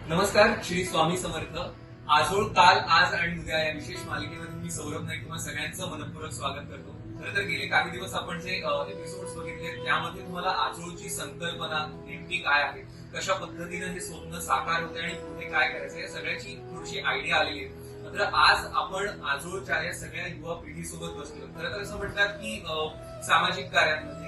नमस्कार, श्री स्वामी समर्थ. आजोळ काल, आज आणि उद्या या विशेष मालिकेमध्ये मी सौरभ नाईक तुम्हा सगळ्यांचं मनपूर्वक स्वागत करतो. खरं तर गेले काही दिवस आपण जे एपिसोड्स बघितले त्यामध्ये तुम्हाला आजोळची संकल्पना नेमकी काय आहे, कशा पद्धतीने हे स्वप्न साकार होते आणि पुढे काय करायचं या सगळ्याची थोडीशी आयडिया आलेली आहे. मात्र आज आपण आजोळच्या या सगळ्या युवा पिढीसोबत बसलो. खरं तर असं म्हणतात की सामाजिक कार्यांमध्ये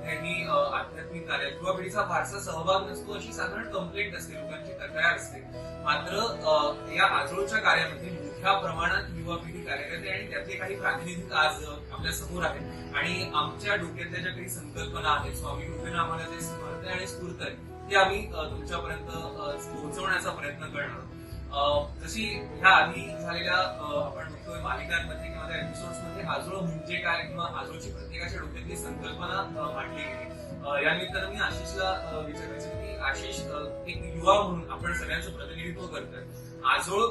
कुठल्याही आध्यात्मिक कार्यात युवा पिढीचा फारसा सहभाग नसतो अशी साधारण कंप्लेंट असते, लोकांची तक्रार असते. मात्र या आजोळच्या कार्यामध्ये मोठ्या प्रमाणात युवा पिढी कार्यरत आहे आणि त्यातले काही प्रातिनिधिक आज आपल्या समोर आहेत. आणि आमच्या डोक्यातल्या ज्या काही संकल्पना आहेत, स्वामी कृपेनं आम्हाला जे समर्थ आणि स्फूर्त आहे ते आम्ही तुमच्यापर्यंत पोहोचवण्याचा प्रयत्न करणार आहोत. जशी ह्या आधी झालेल्या आपण बघतोय मालिकांमध्ये किंवा त्या एपिसोड्स मध्ये आजोळ म्हणजे काय किंवा आजोळची प्रत्येकाच्या डोक्यातली संकल्पना मांडली गेली. या निमित्तानं मी आशिषला विचारायचं की आशिष, एक युवा म्हणून आपण सगळ्यांचं प्रतिनिधित्व करतोय. आजोळ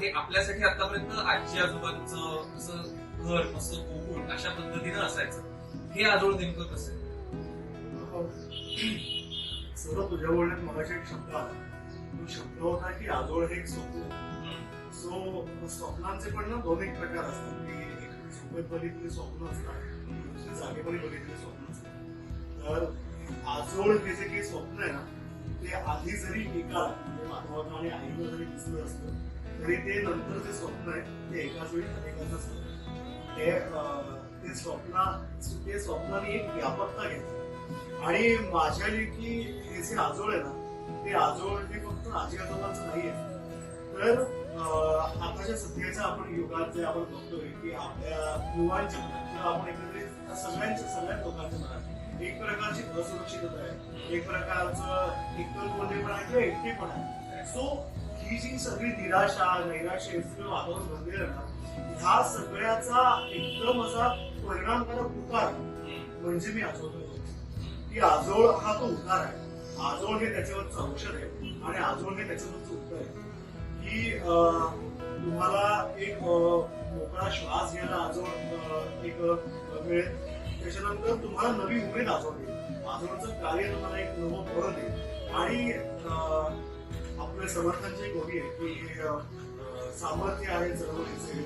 हे आपल्यासाठी आतापर्यंत आजी आजोबांचं असं घर मस्त कोकून अशा पद्धतीनं असायचं. हे आजोळ नेमकं कसं सर्व तुझ्या बोलण्यात मगाशी एक शब्द आला. तो शब्द होता की आजोळ हे एक स्वप्न. सो स्वप्नांचे पण ना दोन एक प्रकार असतात की एक झोपेत बघितलेली स्वप्न असतात, दुसरी जागेपणी बघितलेली स्वप्न असतात. तर आजोळ हे जे काही स्वप्न आहे ना, ते आधी जरी एका म्हणजे मानवाला आणि आईला जरी दिसलं असतं तरी ते नंतर जे स्वप्न आहे ते एकाच वेळी अनेकाच असतं. ते स्वप्नाने एक व्यापकता घेतली. आणि माझ्या लेखी हे जे आजोळ आहे ना, ते आजोळ हे फक्त आजी आजोबांचं नाहीये. तर आताच्या सध्याच्या आपण युगात जे आपण बघतोय की आपल्या युवांच्या मनात किंवा आपण एकत्रित सगळ्या लोकांच्या मनात एक प्रकारची असुरक्षितता आहे, एक प्रकारचं एकलकोंडेपणा आहे किंवा एकटेपणा आहे. सो ही जी सगळी निराशा नैराश्य वातावरण बनलेलं ना, ह्या सगळ्याचा एकदम असा परिणामकारक उतार म्हणजे मी आजोळ की आजोळ हा तो उतार आहे. आजोळ हे त्याच्यावरचं औषध आहे आणि आजोळ हे त्याच्यावरचं उत्तर आहे की तुम्हाला एक मोकळा श्वास घ्यायला आजोळ एक मिळेल. त्याच्यानंतर तुम्हाला नवी उमेद आजोळ देईल. आजोळचं कार्य तुम्हाला एक नवं बळ देईल. आणि आपल्या समर्थांची एक ओळी आहे की सामर्थ्य आहे चळवळीचे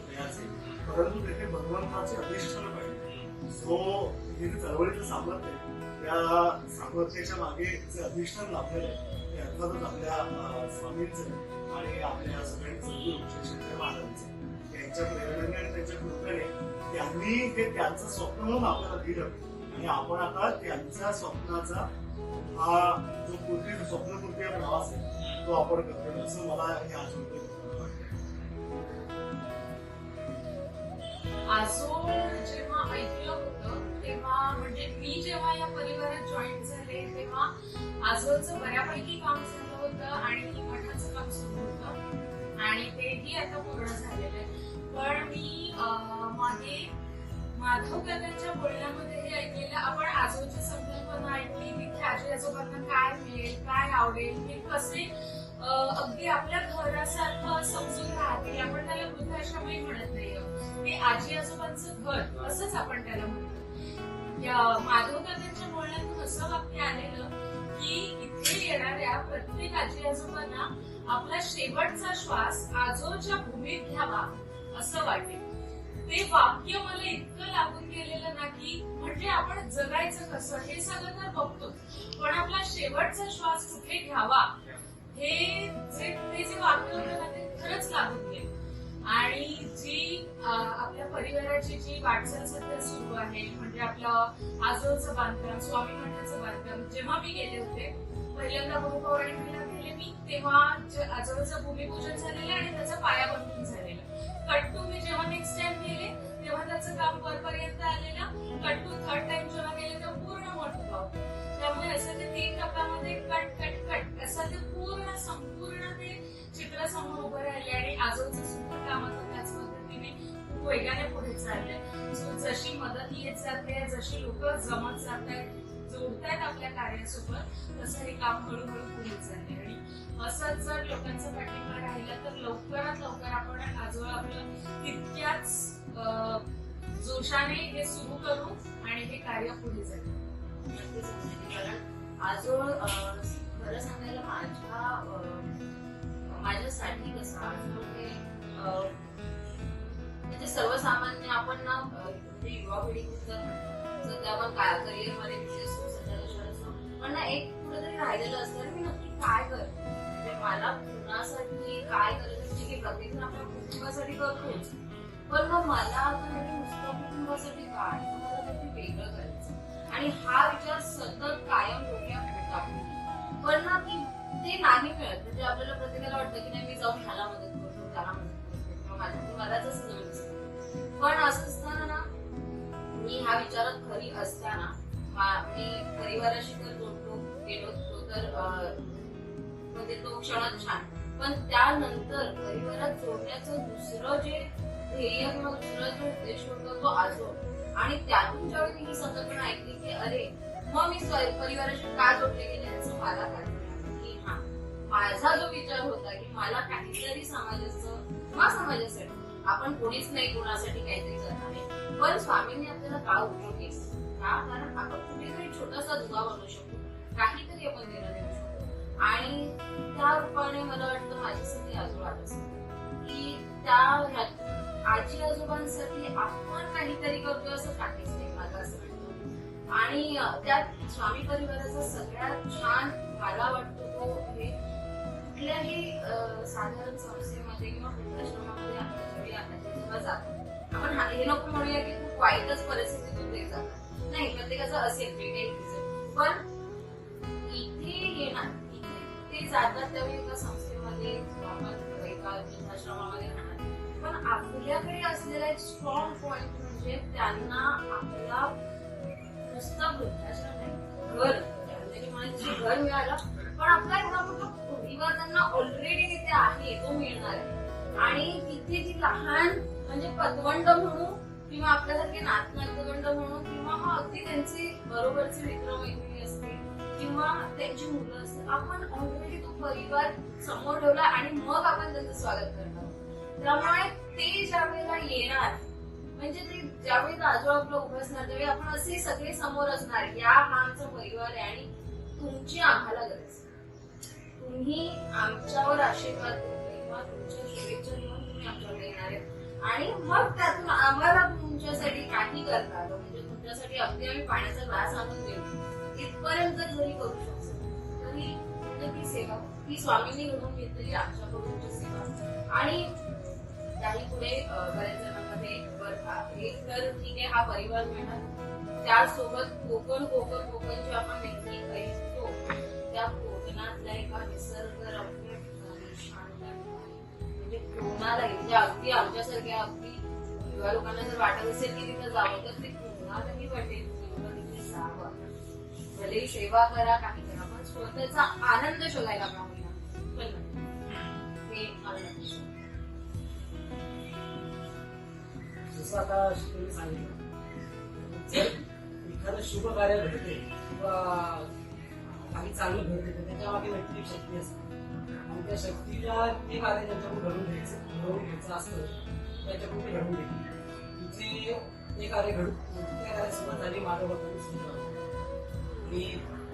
दयाचे, परंतु तेथे भगवंताचे अधिष्ठान पाहिजे. सो हे जे चळवळीचं सामर्थ्य आहे त्या सामर्थ्याच्या मागे जे अधिष्ठान लाभलेलं आहे ते अर्थातच आपल्या स्वामींचं आणि आपल्या सगळ्यांचं सद्गुरू महाराजांचं यांच्या प्रेरणेने आणि त्यांच्या कृपेने त्यांनी हे त्यांचं स्वप्न म्हणून आपल्याला दिलं. आणि आपण आता त्यांच्या स्वप्नाचा हा जो स्वप्नपूर्ती प्रवास आहे तो आपण करतो असं मला हे आजोळ आजोळ जेव्हा ऐकलं होतं तेव्हा म्हणजे मी जेव्हा या परिवारात जॉईन झाले तेव्हा आजोळचं बऱ्यापैकी काम झालं होतं आणि मठाचं काम सुरू होतं आणि तेही आता पूर्ण झालेलं आहे. पण मी मागे माधव काकांच्या बोलण्यामध्ये हे ऐकलेलं, आपण आजोळची संकल्पना ऐकली तिथे आजी आजोबांना काय मिळेल, काय आवडेल, हे कसे अगदी आपल्या घरासारखं समजून राहतील. आपण त्याला वृद्धाश्रमही म्हणत नाही, ते आजी आजोबांचं घर असंच आपण त्याला म्हणतो. या माधव काकांच्या बोलण्यातून असं वाक्य आलेलं की इथे येणाऱ्या प्रत्येक आजी आजोबांना आपला शेवटचा श्वास आजोळच्या भूमीत घ्यावा असं वाटेल. ते वाक्य मला इतकं लागून गेलेलं ना की म्हणजे आपण जगायचं कसं हे सगळं तर बघतो, पण आपला शेवटचा श्वास कुठे घ्यावा हे जे वाक्य होतं ना ते खरंच लागून गेलं. आणि जी आपल्या परिवाराची जी वाटचाल सध्या सुरू आहे म्हणजे आपलं आजोळचं बांधकाम, स्वामी मठाचं बांधकाम, जेव्हा मी गेले होते पहिल्यांदा गुरुपौर्णिमेला गेले मी, तेव्हा आजोळचं भूमिपूजन झालेलं आणि त्याचा पायाबंधन झालेलं. कट्टू मी जेव्हा नेक्स्ट टाइम गेले तेव्हा त्याचं काम वरपर्यंत आलेलं. कट्टू थर्ड टाइम जेव्हा गेले तेव्हा पूर्ण मोठं होतं. त्यामुळे असं ते 3 टप्प्यामध्ये कट कट कट असं ते पूर्ण संपूर्ण ते चित्र समोर उभं राहिले. आणि आजोळचं सुद्धा काम आता त्याच पद्धतीने खूप वेगाने पुढे चाललंय. जशी मदत येत जाते, जशी लोक जमत जात आहेत, जोडतायत आपल्या कार्यासोबत, तसं हे काम हळूहळू पुढे चाललंय. आणि असंच जर लोकांचा पाठिंबा राहिला तर लवकरात लवकर आपण आजोळ आपलं तितक्याच जोशाने हे सुरू करू आणि हे कार्य पुढे जाईल. कारण आजोळ खरं सांगायला माझ्यासाठी कसं आजोळ हे म्हणजे सर्वसामान्य आपण ना म्हणजे युवा पिढी सध्या आपण करिअर मध्ये विशेष सध्या असतो पण ना एक कुठेतरी राहिलेलं असतं मी नक्की काय करते म्हणजे मला कुणासाठी काय करायचं ठीक आहे प्रत्येक आपल्या कुटुंबासाठी करतोच पण मग मला आता नुसतं कुटुंबासाठी काय मला काहीतरी वेगळं करायचं आणि हा विचार सतत कायम डोक्यात होता पण ना ते नाही मिळत म्हणजे आपल्याला प्रत्येकाला वाटतं की नाही मी जाऊन ह्याला मदत करतो त्याला मदत करतो किंवा मलाच असं जमेल दिसतं पण असं असताना ना मी ह्या विचारात खरी असताना मी परिवाराशी तर जोडलो गेलो होतो तर म्हणजे तो क्षणच छान पण त्यानंतर परिवारात जोडण्याचं दुसरं जे ध्येय किंवा दुसरा जो उद्देश होता तो आजोळ आणि त्यातून ज्यावेळी मी ही संकल्पना ऐकली की अरे मग मी परिवाराशी का जोडले गेले याचं मला काय की हा माझा जो विचार होता की मला काहीतरी समाजासाठी आपण कोणीच नाही कोणासाठी काहीतरी करणार आहे पण स्वामींनी आपल्याला का उपयोग केला का कारण आपण कुठेतरी छोटासा दुवा बनवू शकतो काहीतरी आपण देणं देऊ शकतो आणि त्या रूपाने मला वाटतं माझ्यासाठी आजोळ आलं की त्या आजी आजोबांसाठी आपण काहीतरी करतोय असं काहीच नाही मला असं वाटतं आणि त्यात स्वामी परिवाराचा सगळ्यात छान मला वाटतो तो हे कुठल्याही साधारण संस्थेमध्ये किंवा वृद्धाश्रमामध्ये जेव्हा जातो आपण हे नको म्हणूया की खूप वाईटच परिस्थितीतून ते जातात नाही प्रत्येकाचं असेल जे काही पण इथे येणार इथे ते जातात त्यावेळी एका संस्थेमध्ये आपण एका वृद्धाश्रमामध्ये राहणार पण आपल्याकडे असलेला एक स्ट्रॉंग पॉइंट म्हणजे त्यांना आपला नुसतं वृद्धाश्रम नाही घर घर मिळालं पण आपला एवढा मोठा परिवार त्यांना ऑलरेडी तिथे आहे तो मिळणार आहे आणि तिथे जी लहान म्हणजे पतवंड म्हणू किंवा आपल्यासारखे नातवंड म्हणू किंवा मग अगदी त्यांचे बरोबरचे मित्र मैत्रिणी असतील किंवा त्यांची मुलं असतील आपण ऑलरेडी तो परिवार समोर ठेवला आणि मग आपण त्यांचं स्वागत करणार त्यामुळे ते ज्या वेळेला येणार म्हणजे ते ज्यावेळी आजोळ आपलं उभं असणार त्यावेळी आपण असे सगळे समोर असणार या हा आमचा परिवार आहे आणि तुमची आम्हाला गरज तुम्ही आमच्यावर आशीर्वाद किंवा तुमच्या शुभेच्छा घेऊन तुम्ही आमच्यावर येणार आहे आणि मग त्यातून आम्हाला तुमच्यासाठी काही करता आलं म्हणजे तुमच्यासाठी अगदी आम्ही पाण्याचा ग्लास आणून देऊ इथपर्यंत जरी करू शकतो तरी म्हणजे ती सेवा ती स्वामींनी घडून घेतलेली आमच्याकडूनची सेवा आणि त्याही पुढे बऱ्याच जणांमध्ये एक तर ठीक आहे हा परिवार मिळणार त्यासोबत कोकण जे आपण नेहमी ऐकतो त्या कोकणातल्या एका निसर्गरम्य ठिकाणी शांत म्हणजे कोणालाही म्हणजे अगदी आमच्यासारख्या अगदी युवा लोकांना जर वाटत असेल की तिथं जावं तर ते कोणालाही वाटेल तिथे जावं भले सेवा करा काही करा पण स्वतःचा आनंद शोधायला पाहूया पण हे आनंद जसं आता तुम्ही सांगितलं जर एखादं शुभ कार्य घडते किंवा काही चांगलं घडते तर त्याच्या मागे नक्की शक्ती असते आणि त्या शक्तीला ते कार्य त्यांच्याकडून घडून घ्यायचं असतं त्याच्याकडून ते घडून घेते तिथे ते कार्य त्या कार्य सुरुवात झाली माझ्या बद्दल आणि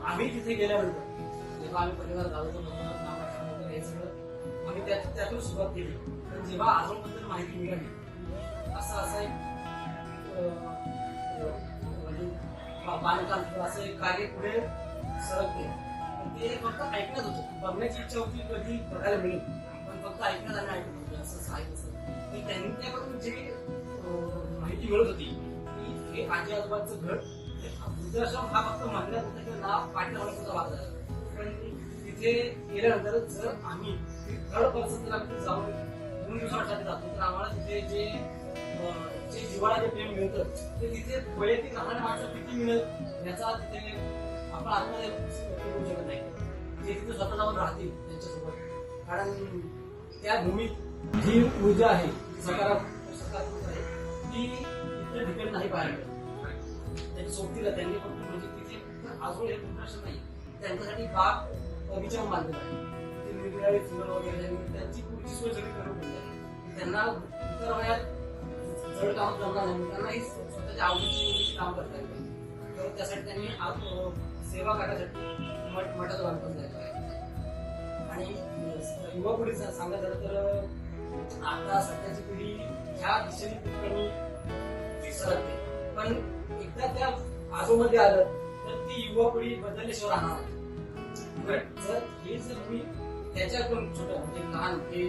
आम्ही तिथे गेल्यानंतर जेव्हा आम्ही परिवार झालो तर नामाशा वगैरे हे सगळं आम्ही त्यातून सुरुवात केली पण जेव्हा आजोळबद्दल माहिती मिळाली असं एक म्हणजे बांधकाम किंवा असं एक कार्य पुढे सरकते पण ते फक्त ऐकण्यात होतं बघण्याची इच्छा होती कधी बघायला मिळेल पण फक्त ऐकण्यात आणि ऐकत होते असं सांगितलं आणि त्यांनी त्याकडून जे माहिती मिळत होती की हे आजी आजोबांचं घर वृद्धाश्रम हा फक्त म्हणण्यात होता किंवा नाव पाठी लावण्याचा भाग झाला पण तिथे गेल्यानंतर जर आम्ही थर्ड पर्सन जर आम्ही जाऊन 2 दिवसासाठी जातो तर आम्हाला तिथे जे जिव्हाळा जे प्रेम मिळतं ते तिथे वैयक्तिक राहणाऱ्या माणसाला किती मिळत याचा तिथे आपण आत्महत्या करू शकत नाही ते तिथे स्वतः जाऊन राहतील त्यांच्यासोबत कारण त्या भूमीत जी ऊर्जा आहे सकारात्मक आहे ती इथे डिपेंड नाही पाहायला त्यांनी सोबतीला त्यांनी फक्त म्हणजे तिथे आजोळ हे वृद्धाश्रम नाही त्यांच्यासाठी बाग बगीचा बांधलेला आहे ते वेगवेगळे फुलं वगैरे त्यांची पुढची सोय सगळी करून ठेवली आहे त्यांना इतर वयात जड काम जमणार नाही त्यांनाही स्वतःच्या आवडीची काम करता येतं तर त्यासाठी त्यांनी सेवा करण्यासाठी मठाचं बांधकाम झालेलं आहे आणि युवा पिढीचं सांगायचं झालं तर आता सध्याची पिढी ह्या दिशेने खूप कमी सरकते, पण एकदा त्या आजोमध्ये आलं तर ती युवा पिढी बदलल्याशिवाय राहणार नाही. जर तुम्ही त्याच्याकडून छोट्या म्हणजे लहान हे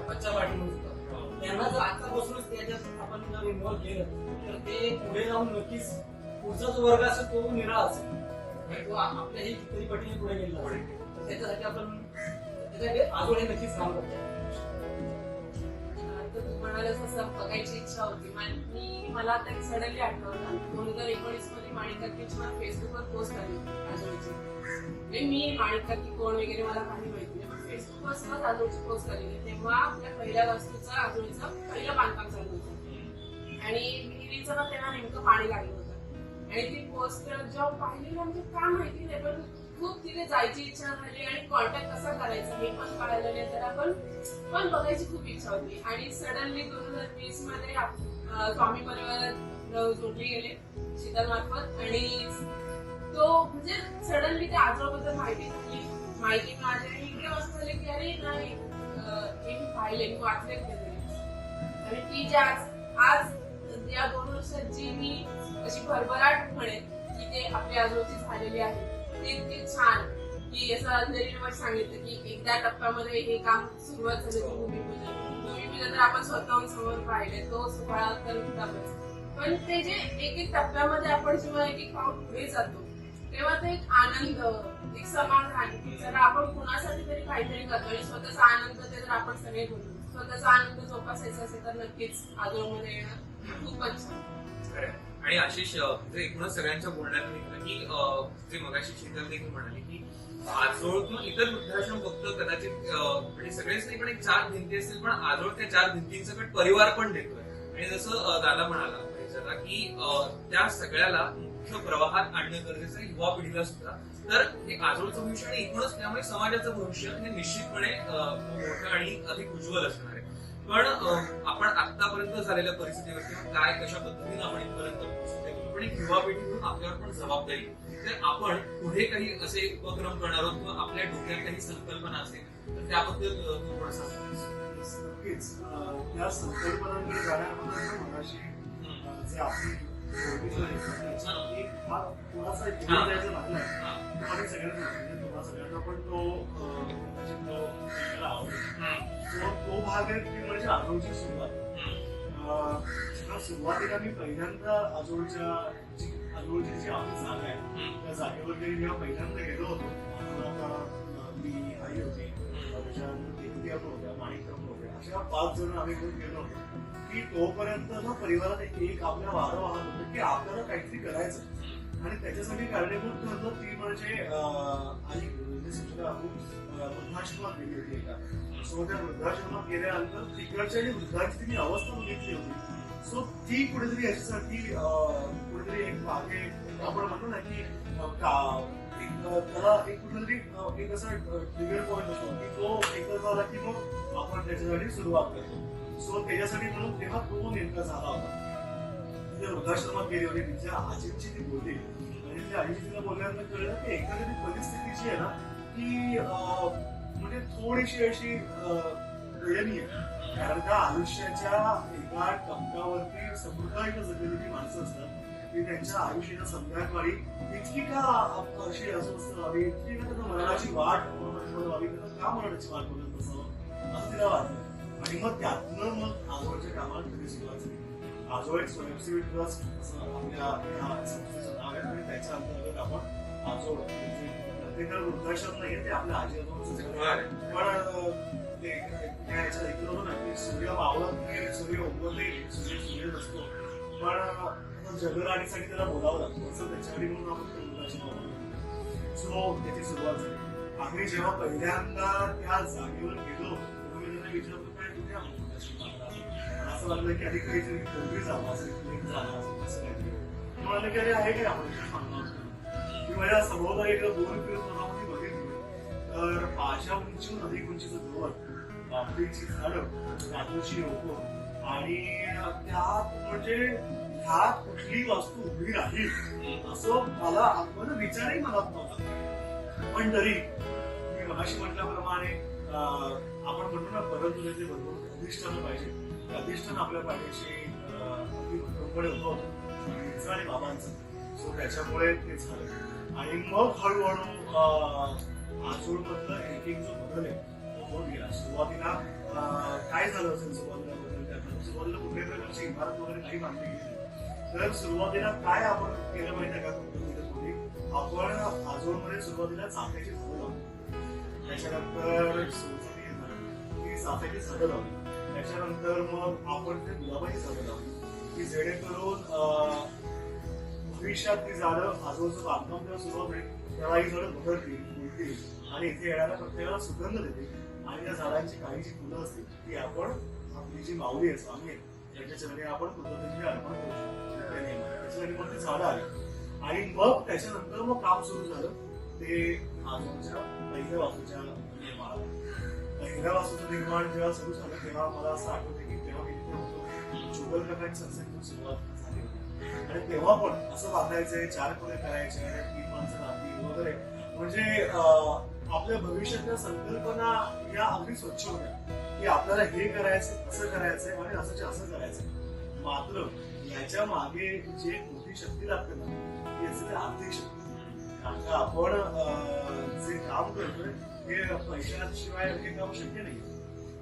बच्चा पाठी म्हणून त्यांना जर आतापासूनच त्याच्यात आपण जर इन्व्हॉल्व केलं तर ते पुढे जाऊन नक्कीच पुढचा जो वर्ग असेल तो निराळा असेल, आणि तो आपल्याही कितीतरी पटीने पुढे गेलेला असेल. तर त्याच्यासाठी आपण त्याच्यासाठी आजोळ हे नक्कीच काम करतो. तर तू म्हणालस असं बघायची इच्छा होती. मला आता एक सडनली आठवलं 2019 मध्ये माणिक कार्कीची मला फेसबुकवर पोस्ट आली आजोळीची. म्हणजे मी माणिक कार्की कोण वगैरे मला काही माहिती नाही, पण फेसबुकवर सहज आजोळीची पोस्ट आलेली. तेव्हा आपल्या पहिल्या वास्तूचं आजोळीचं पहिलं बांधकाम चालू होतं आणि विहिरीचं ना तेव्हा नेमकं पाणी लागलं होतं. आणि ती पोस्ट जेव्हा पाहिली म्हणजे काय माहिती नाही, पण खूप तिथे जायची इच्छा झाली आणि कॉन्टॅक्ट कसा करायचा हे पण कळायला नाही, तर पण बघायची खूप इच्छा होती. आणि सडनली 2020 मध्ये स्वामी परिवारात जोडली गेले शीतल मार्फत, आणि तो म्हणजे सडनली त्या आजोबाबद्दल माहिती माझ्या इतके वाजता झाले की अरे नाही हे मी पाहिले, मी वाचले कुठेतरी. आणि ती जी आज या 2 वर्षात जी मी अशी भरभराट म्हणेन की ते आपल्या आजोबाची झालेली आहे ते इतके छान की असं अंधेरीवर सांगितलं की एकदा टप्प्यामध्ये हे काम सुरुवात झाली भूमिपूजन तर आपण स्वतःहून समोर पाहिले, तो सोहळा तर होताच. पण ते जे एक टप्प्यामध्ये आपण जेव्हा एक पाऊल पुढे जातो तेव्हा ते एक आनंद, एक समाधान, जर आपण कुणासाठी तरी काहीतरी करतो आणि स्वतःचा आनंद ते जर आपण सगळे बोलतो, स्वतःचा आनंद जोपासायचा असेल तर नक्कीच आजोबामध्ये येणं खूपच छान. आणि आशिष एकूणच सगळ्यांच्या बोलण्यात निघालं की जे मगाशी शीतल देखील म्हणाली की आजोळ किंवा इतर वृद्धाश्रम फक्त कदाचित म्हणजे सगळेच नाही पण एक 4 भिंती असतील, पण आजोळ त्या 4 भिंतींसकट परिवार पण देतोय. आणि जसं दादा म्हणाला की त्या सगळ्याला मुख्य प्रवाहात आणणं गरजेचं आहे युवा पिढीला सुद्धा. तर हे आजोळचं भविष्य आणि एकूणच त्यामुळे समाजाचं भविष्य हे निश्चितपणे मोठं आणि अधिक उज्ज्वल असणार आहे. पण आपण आतापर्यंत झालेल्या परिस्थितीवरती काय कशा पद्धतीने आपण इथपर्यंत पोहोचतो, पण एक युवा पिढी म्हणून आपल्यावर पण जबाबदारी. तर आपण पुढे काही असे उपक्रम करणार आहोत किंवा आपल्या डोक्यात काही संकल्पना असेल तर त्याबद्दल तू थोडं सांग. नक्कीच त्या संकल्पनांकडे जाण्याबद्दल मगाशी जे आपली कोणाचा जायचं लागलं आणि सगळ्यांना सगळ्यांना पण तो भाग आहे की म्हणजे आजोळची सुरुवात. सुरुवातीला मी पहिल्यांदा आजोळची जी आपली जागा आहे त्या जागेवर जेव्हा पहिल्यांदा गेलो होतो, मी आई होती, त्याच्यानंतर होत्या, माणिक होत्या, अशा 5 जण आम्ही घेऊन गेलो होतो की तोपर्यंत ना परिवारात एक आपल्या वारं वाहत होतं की आपल्याला काहीतरी करायचं आणि त्याच्यासाठी कारणीभूत ठरलं ती म्हणजे आई वृद्धाश्रमात गेली होती एका. सो त्या वृद्धाश्रमात गेल्यानंतर तिकडच्या जी वृद्धाची तिने अवस्था बघितली होती, सो ती कुठेतरी याच्यासाठी कुठेतरी एक मागे आपण म्हणतो ना की त्याला एक कुठेतरी एक असा ट्रिगर पॉईंट असतो की तो एकदा झाला की मग आपण त्याच्यासाठी सुरुवात करतो. सो त्याच्यासाठी म्हणून तेव्हा तो नेमका झाला होता. तिथे वृद्धाश्रमात गेली होती, तिच्या आजीची ती बोलली आणि त्या आजीची तिला बोलल्यानंतर कळलं की एखादी परिस्थितीची आहे ना की म्हणजे थोडीशी अशी दयनीय आहे. कारण त्या आयुष्याच्या एका टप्प्यावरती संपूर्ण जगलेली माणसं असतात की त्यांच्या आयुष्याच्या संध्याकाळी इतकी का अशी अस्वस्थ व्हावी, इतकी का त्यांना मरणाची वाट व्हावी, का मरणाची वाट बघत असावं असं तिला वाटलं. आणि मग त्यातनं मग आजोळच्या कामाला कधी सुरुवात झाली. आजोळ एक स्वयंसेवी ट्रस्ट असं आपल्या या संस्थेचं नाव आहे आणि त्याच्या अंतर्गत आपण आजोळ प्रत्येकाला वृद्धाश्रम नाहीये, ते आपल्या आजी आजोबांचं पण ते याच्यात ऐकलं होतं ना की सूर्य मावळत नाही, सूर्य उगवत नाही, सूर्य नसतो, पण जगराणीसाठी त्याला बोलावं लागतं असं त्याच्यासाठी म्हणून आपण वृद्धाश्रम. सो त्याची सुरुवात झाली. आम्ही जेव्हा पहिल्यांदा त्या जागेवर गेलो विचारतो काय तुझ्या असं लागलं की आधी काहीतरी कोणतरी जावं असं झालं असं काहीतरी म्हणाले की अरे आहे काय आपण सांगणार की माझ्या सभोवताली एक 2 मनामध्ये बघितली तर माझ्या उंचीहून अधिक उंचीचं गवत, बापरीची झाडं, काजूची रोपं आणि त्यात म्हणजे ह्यात कुठली वस्तू उभी राहील असं मला विचारही मनात नव्हता. पण तरी मी मगाशी म्हटल्याप्रमाणे आपण म्हणतो ना परंतु त्याचे भरपूर अधिष्ठान पाहिजे. ते अधिष्ठान आपल्या पाठीशी अगदी भरपूरपणे होतं आणि बाबांचं. सो त्याच्यामुळे ते झालं आणि मग हळूहळू आजोळ मधलं एडिटिंग जो बदल आहे तो होत गेला. सुरुवातीला काय झालं असेल सुरुवातीला कुठल्याही प्रकारची इमारत वगैरे काही बांधली गेली. तर सुरुवातीला काय आपण केलं माहिती का आपण आजोळमध्ये सुरुवातीला चाफ्याची झाडं लावली. त्याच्यानंतर ती चाफ्याची झाडं लावली. त्याच्यानंतर मग आपण ते गुलाबाची झाडं लावली की जेणेकरून भविष्यात ती झाडं आजोळचं बांधकाम जेव्हा सुरुवात होईल तेव्हा ही झाडं बहरतील फुलतील आणि इथे येणाऱ्या प्रत्येकाला सुगंध देतील आणि त्या झाडांची काही जी फुलं असतील ती आपण आपली जी माऊली आहे स्वामी आहे त्याच्या चरणी आपण कृतज्ञतेने अर्पण करू शकतो. त्याच्यासाठी मग ती झाडं आली आणि मग त्याच्यानंतर मग काम सुरू झालं ते आजोळच्या पहिल्या वास्तूच्या निर्माणाला. पहिल्या वास्तूचं निर्माण जेव्हा सुरू झालं तेव्हा मला असं आठवतं की तेव्हा मी तिथे होतो जुगलकाकांची संस्थेतून सुरुवात झाली होती आणि तेव्हा पण असं बांधायचे 4 खोले करायचे 3 माणसं राहतील वगैरे. म्हणजे आपल्या भविष्यातल्या संकल्पना या अगदी स्वच्छ होत्या की आपल्याला हे करायचं असं करायचंय आणि असं करायचंय. मात्र याच्या मागे जे मोठी शक्ती लागते ना ती असते आर्थिक शक्ती. कारण का आपण जे काम करतोय हे पैशाशिवाय हे काम शक्य नाही.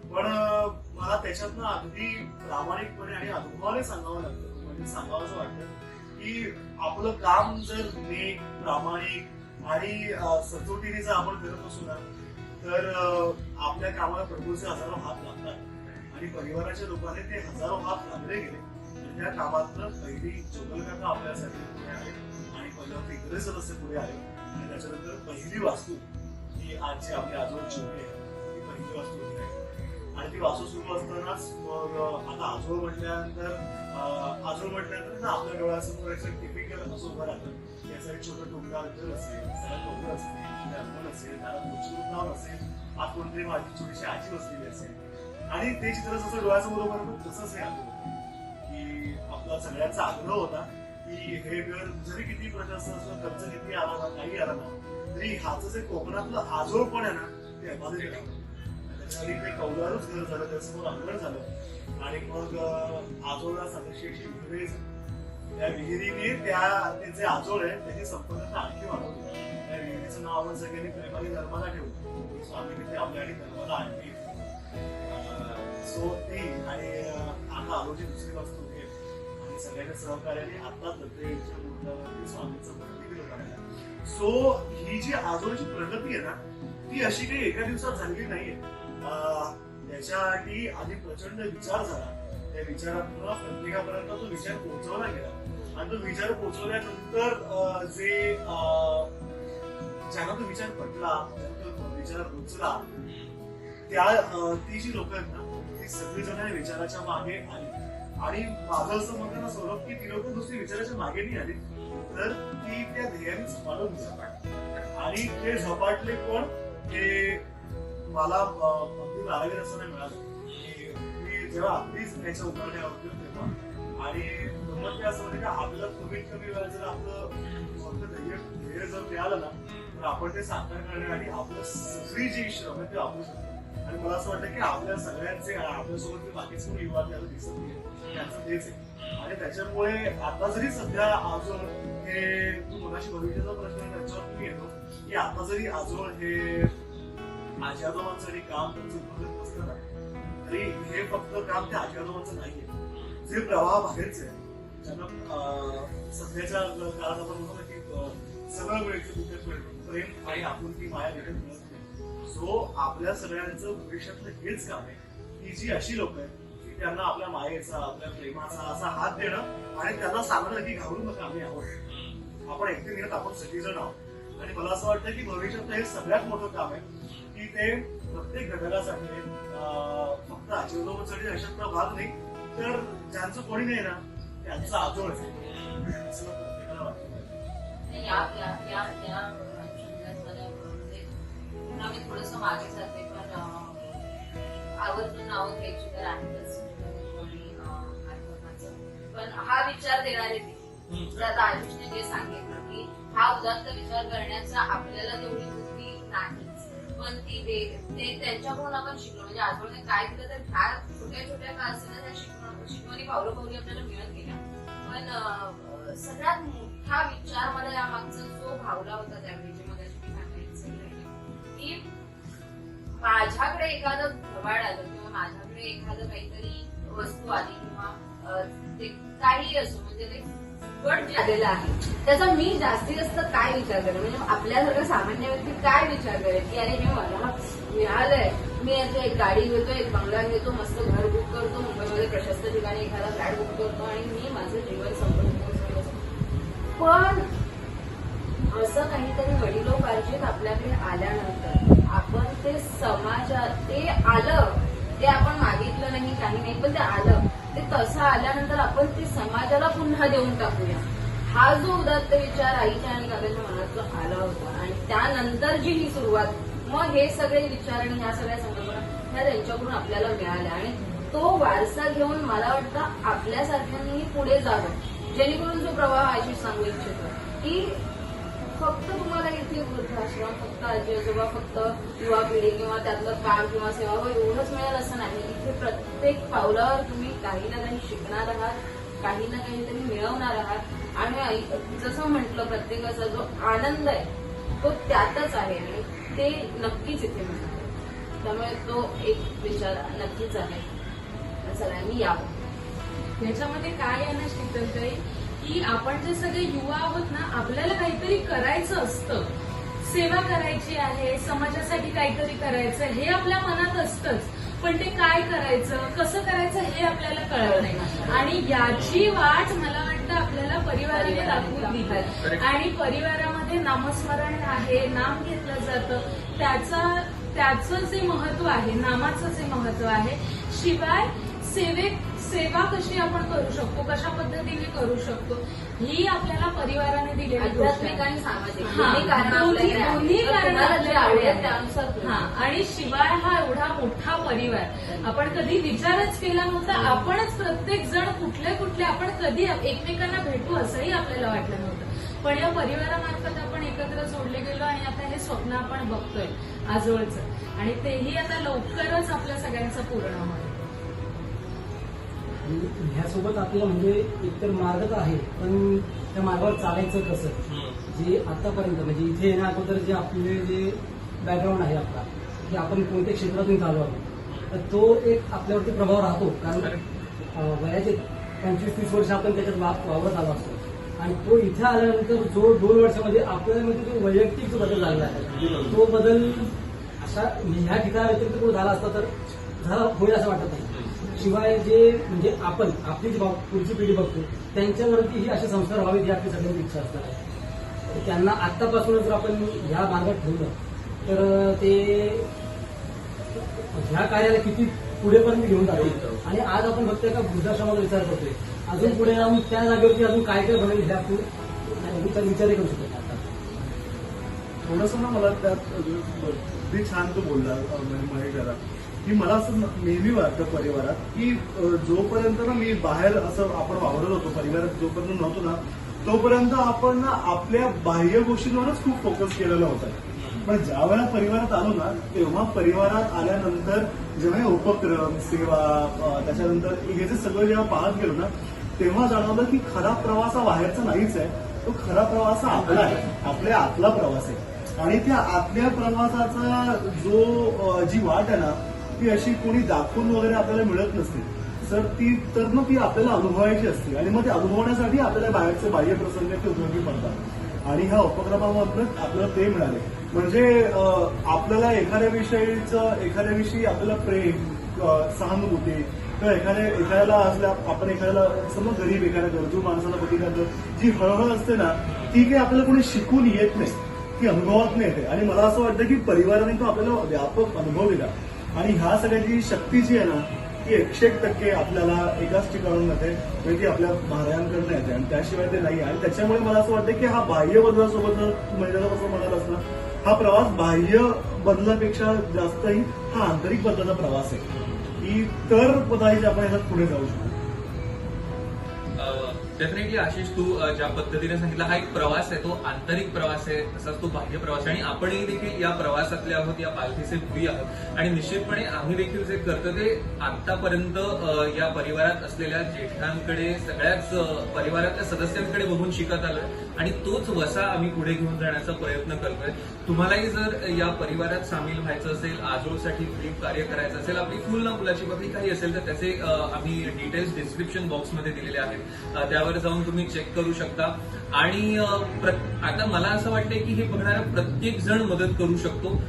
पण मला त्याच्यातनं अगदी प्रामाणिकपणे आणि अनुभवाने सांगावं लागतं. म्हणजे सांगावं असं वाटतं की आपलं काम जर नेक प्रामाणिक आणि सचोटीने जर आपण करत असू ना तर आपल्या कामाला प्रभूचे हजारो हात लागतात आणि परिवाराच्या लोकांनी ते हजारो हात लागले गेले आणि त्या कामातलं पहिली जोगलकाका आपल्यासाठी पुढे आले आणि पहिल्यावरती इतरे सदस्य पुढे आले आणि त्याच्यानंतर पहिली वास्तू ही आजची आपली आजोळची होती ती पहिली वास्तू होती आणि ती वास्तू सुरू असतानाच मग आता आजोळ म्हटल्यानंतर ना आपल्या डोळ्यासमोर एक टिपिकल असं उभं राहतं. याचं एक छोटं टोंगदार घर असेल, त्याला टोंगर असेल, अंगण असेल, त्याला नाव असेल, आत कोणतरी माझी छोटीशी आजी बसलेली असेल आणि ते चित्र जसं डोळ्यासमोर उभं राहतं तसंच हे आलं की आपला सगळ्यांचा आग्रह होता की हे घर जरी किती प्रशासन खर्च किती आला ना काही आला ना तरी ह्याचं जे कोकणातलं आजोळ पण आहे ना ते अबाधित राहतं. त्याच्यासाठी ते कौलारूच घर झालं त्यासमोर अंगण झालं आणि मग आजोळला सातशे विहिरी त्या विहिरीने त्याचे आजोळ आहे त्याची संपन्नता आणखी वाढवली. त्या विहिरीचं नाव आपण सगळ्यांनी प्रेमाने नर्मदा ठेवू. स्वामी तिथे आपल्याकडे नर्मदा आणली. सो ती आणि आता आजोळची दुसरी वास्तू आहे आणि सगळ्यांच्या सहकार्याने आता दत्तदेवीच्या मूर्तावरती स्वामींचं मूर्ती केलं करायला. सो ही जी आजोळची प्रगती आहे ना ती अशी काही एका दिवसात झालेली नाहीये. त्याच्यासाठी आधी प्रचंड विचार झाला. त्या विचारातून प्रत्येकापर्यंत तो विचार पोहोचवला गेला आणि तो विचार पोहोचवल्यानंतर जे ज्यांना तो विचार पटला विचार रुचला ती जी लोक आहेत ना ती सगळीजण विचाराच्या मागे आली. आणि माझं असं म्हणणं ना सौरभ की ती लोक नुसती विचाराच्या मागे नाही आली तर ती त्या ध्येयाने झपाटून झपाटली आणि ते झपाटले पण ते मला अगदी बारावी असताना मिळालं. मी जेव्हा अगदीच त्याच्या उभारण्या होतो तेव्हा आणि गमत असं म्हणजे का आपल्याला कमीत कमी वेळा जर आपलं ध्येय जर मिळालं ना तर आपण ते साकार करण्यासाठी आपलं सगळी जी श्रम आहे ते वापरू शकतो. आणि मला असं वाटतं की आपल्या सगळ्यांचे आपल्यासोबत बाकीचे पण युवा त्याला दिसत नाही त्यांचं तेच आहे. आणि त्याच्यामुळे आता जरी सध्या आजोळ हे तू मगाशी भविष्याचा प्रश्न त्याच्यावर तुम्ही येतो की आता जरी आजोळ हे आजी आजोबांसाठी काम त्यांचं उपलब्ध नसतं ना तरी हे फक्त काम त्या आजी आजोबांचं नाहीये. जे प्रवाह बाहेरचे आहे ज्यांना सध्याच्या काळात आपण म्हणतो की सगळं मिळतं तिथे प्रेम आणि आपुलकी माया भेटत मिळत नाही. सो आपल्या सगळ्यांचं भविष्यातलं हेच काम आहे की जी अशी लोक आहेत की त्यांना आपल्या मायेचा आपल्या प्रेमाचा असा हात देणं आणि त्यांना सांगणं की घाबरू नका आम्ही आहोत आपण एकटे निघत आपण सगळीजण आहोत. आणि मला असं वाटतं की भविष्यातलं हे सगळ्यात मोठं काम आहे की ते प्रत्येक घटकासाठी फक्त आजीवनासाठी अशातला भाग नाही तर ज्यांचं कोणी नाही ना त्यांचं आजोळ आहे असं प्रत्येकाला वाटतं. मी थोडंसं मागे जाते पण आवर्जून नावं घ्यायची तर आहेतच पण हा विचार देणारे ते आता आयुषने जे सांगितलं की हा उदात्त विचार करण्याचा आपल्याला तेवढी बुद्धी नाही पण ते त्यांच्याकडून आपण शिकलो. म्हणजे आजोबाने काय दिलं तर फार छोट्या छोट्या का असताना त्या शिकवणी पावलोपावली आपल्याला मिळत गेल्या. पण सगळ्यात मोठा विचार मला यामागचा जो भावला होता त्यावेळी जे मला की माझ्याकडे एखादं घबाड आलं किंवा माझ्याकडे एखादं काहीतरी वस्तू आली किंवा ते काही असो, म्हणजे ते गट जे आलेलं आहे त्याचा मी जास्तीत जास्त काय विचार करेन, म्हणजे आपल्यासारखं सामान्य व्यक्ती काय विचार करेल की अरे हे मला मिळालंय, मी याची एक गाडी घेतो, एक बंगला घेतो, मस्त घर बुक करतो, मुंबईमध्ये प्रशस्त ठिकाणी एखादा फ्लॅट बुक करतो आणि मी माझं जीवन संपवतो. पण असं काहीतरी वडिलोपार्जित आपल्याकडे आल्यानंतर आपण ते समाजात ते आलं, ते आपण मागितलं नाही काही नाही, पण ते आलं, ते तसं आल्यानंतर आपण ते समाजाला पुन्हा देऊन टाकूया, हा जो उदात्त विचार आईच्या आणि काकाच्या मनात जो आला होता. आणि त्यानंतरची ही सुरुवात, मग हे सगळे विचार आणि ह्या सगळ्या संकल्पना ह्या त्यांच्याकडून आपल्याला मिळाल्या. आणि तो वारसा घेऊन मला वाटतं आपल्यासारख्यांनीही पुढे जावं, जेणेकरून जो प्रवाह आशिष सांगू इच्छितो की फक्त तुम्हाला इथे वृद्धाश्रम, फक्त आजी आजोबा, फक्त युवा पिढी किंवा त्यातलं काम किंवा सेवा एवढंच मिळेल असं नाही. इथे प्रत्येक पावलावर तुम्ही काही ना काही शिकणार आहात, काही ना काहीतरी मिळवणार आहात. आणि जसं म्हटलं, प्रत्येकाचा जो आनंद आहे तो त्यातच आहे आणि ते नक्कीच इथे मिळतं. त्यामुळे तो एक विचार नक्कीच आहे, सगळ्यांनी यावं. याच्यामध्ये काय आहे ना शीतलताई, की आपण जे सगळे युवा आहोत ना, आपल्याला काहीतरी करायचं असतं, सेवा करायची आहे, समाजासाठी काहीतरी करायचं हे आपल्या मनात असतंच. पण ते काय करायचं, कसं करायचं हे आपल्याला कळत नाही. आणि याची वाट मला वाटतं आपल्याला परिवाराने दाखवून दिली. आणि परिवारामध्ये नामस्मरण आहे, नाम घेतलं जातं, त्याचं जे महत्व आहे, नामाचं जे महत्व आहे, शिवाय सेवा कशी आपण करू शकतो, कशा पद्धतीने करू शकतो, ही आपल्याला परिवाराने दिलेली आध्यात्मिक आणि सामाजिक दोन्ही कारण आवडेल त्यानुसार. आणि शिवाय हा एवढा मोठा परिवार आपण कधी विचारच केला नव्हता. आपणच प्रत्येक जण कुठले आपण कधी एकमेकांना भेटू असंही आपल्याला वाटलं नव्हतं. पण या परिवारामार्फत आपण एकत्र जोडले गेलो आणि आता हे स्वप्न आपण बघतोय आजोळचं, आणि तेही आता लवकरच आपल्या सगळ्यांचं पूर्ण होईल. ह्यासोबत आपल्याला म्हणजे एकतर मार्ग तर आहे, पण त्या मार्गावर चालायचं कसं, जे आतापर्यंत म्हणजे इथे येण्या अगोदर जे आपले जे बॅकग्राऊंड आहे आपला, की आपण कोणत्या क्षेत्रातून चालू आहोत, तर तो एक आपल्यावरती प्रभाव राहतो. कारण वयाचे 25-30 वर्ष आपण त्याच्यात वावरत आलो असतो, आणि तो इथे आल्यानंतर जो 2 वर्षामध्ये आपल्यामध्ये जो वैयक्तिक जो बदल झाला आहे, तो बदल अशा ह्या ठिकाणा व्यतिरिक्त पुढे झाला असता तर झाला होईल असं वाटत नाही. शिवाय जे म्हणजे आपण आपली जी पुढची पिढी बघतो त्यांच्यावरतीही असे संस्कार व्हावेत ही आपली सगळ्यांची इच्छा असणार आहे. त्यांना आतापासूनच जर आपण ह्या मार्गात ठेवलं तर ते ह्या कार्याला किती पुढेपर्यंत घेऊन जातील. आणि आज आपण फक्त एका वृद्धाश्रमाचा विचार करतोय, अजून पुढे जाऊन त्या जागेवरती अजून काय काय बनेल हे आपण विचारही करू शकतो. आता थोडंसं ना मला त्यात अगदी छान तो बोलला महेशला, की मला असं नेहमी वाटतं परिवारात की जोपर्यंत ना मी बाहेर असं आपण वावरत होतो, परिवारात जोपर्यंत नव्हतो ना तोपर्यंत आपण ना आपल्या बाह्य गोष्टींवरच खूप फोकस केलेला होता. पण ज्या वेळेला परिवारात आलो ना, तेव्हा परिवारात आल्यानंतर जेव्हा हे उपक्रम, सेवा, त्याच्यानंतर हे जे सगळं जेव्हा पाहत गेलो ना, तेव्हा जाणवलं की खरा प्रवास हा बाहेरचा नाहीच आहे, तो खरा प्रवास हा आपला आहे, आपल्या आतला प्रवास आहे. आणि त्या आतल्या प्रवासाचा जी वाट आहे ना, ती अशी कोणी दाखवून वगैरे आपल्याला मिळत नसते सर, तर मग ती आपल्याला अनुभवायची असते. आणि मग ते अनुभवण्यासाठी आपल्याला बाहेरचे बाह्य प्रसंग ते उपयोगी पडतात. आणि ह्या उपक्रमामधून आपल्याला ते मिळाले. म्हणजे आपल्याला एखाद्या विषयी आपल्याला प्रेम, सहानुभूती, किंवा एखाद्याला असल्या आपण एखाद्याला समजा गरीब एखाद्या गरजू माणसाला बघितल्यानंतर जी हळहळ असते ना, ती काही आपल्याला कोणी शिकून येत नाही, ती अनुभवात नाही येते. आणि मला असं वाटतं की परिवाराने तो आपल्याला व्यापक अनुभव दिला. आणि ह्या सगळ्याची शक्ती जी आहे ना, ती 100% आपल्याला एकाच ठिकाणून येते, म्हणजे ती आपल्या भाऱ्यांकडनं येते, आणि त्याशिवाय ते नाही. आणि त्याच्यामुळे मला असं वाटतं की हा बाह्य बदलासोबत महिन्याला कसं म्हणाल असं, हा प्रवास बाह्य बदलापेक्षा जास्तही हा आंतरिक बदलाचा प्रवास आहे, की तर कदाचित आपण याच्यात पुढे जाऊ शकतो. डेफिनेटली आशिष, तू ज्या पद्धतीने सांगितलं, हा एक प्रवास आहे, तो आंतरिक प्रवास आहे, तसाच तो बाह्य प्रवास आहे आणि आपणही देखील या प्रवासातले आहोत, या पालखीचे भुई आहोत आणि निश्चितपणे आम्ही देखील जे करतो ते आतापर्यंत या परिवारात असलेल्या ज्येष्ठांकडे, सगळ्याच परिवारातल्या सदस्यांकडे बघून शिकत आलोय आणि तोच वसा आम्ही पुढे घेऊन जाण्याचा प्रयत्न करतोय. तुम्हालाही जर या परिवारात सामील व्हायचं असेल, आजोळसाठी फ्लिप कार्य करायचं असेल, आपली फुल ना मुलाची बकरी काही असेल तर त्याचे आम्ही डिटेल्स डिस्क्रिप्शन बॉक्समध्ये दिलेले आहेत, त्यावर जाऊन तुम्ही चेक करू शकता. आणि आता मला असं वाटतंय की हे बघणारा प्रत्येक जण मदत करू शकतो.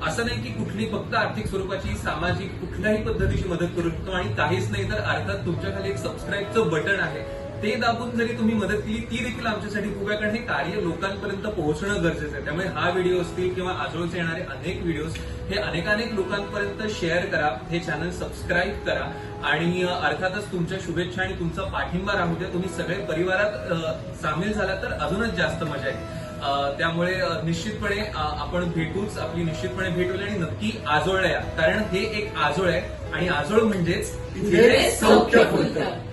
असं नाही की कुठली फक्त आर्थिक स्वरूपाची, सामाजिक कुठल्याही पद्धतीची मदत करू शकतो आणि काहीच नाही तर अर्थात तुमच्या खाली एक सबस्क्राईबचं बटन आहे, ते दाबून जरी तुम्ही मदत केली ती देखील आमच्यासाठी खूप आहे, कारण हे कार्य लोकांपर्यंत पोहोचणं गरजेचं आहे. त्यामुळे हा व्हिडिओ असतील किंवा आजोळचे येणारे अनेक व्हिडिओज हे अनेकानेक लोकांपर्यंत शेअर करा, हे चॅनल सबस्क्राईब करा आणि अर्थातच तुमच्या शुभेच्छा आणि तुमचा पाठिंबा राहू द्या. तुम्ही सगळे परिवारात सामील झाला तर अजूनच जास्त मजा येईल. त्यामुळे निश्चितपणे आपण भेटूच, आपली निश्चितपणे भेट होईल आणि नक्की आजोळला या, कारण हे एक आजोळ आहे आणि आजोळ म्हणजेच इथे सौख्य फुलतं.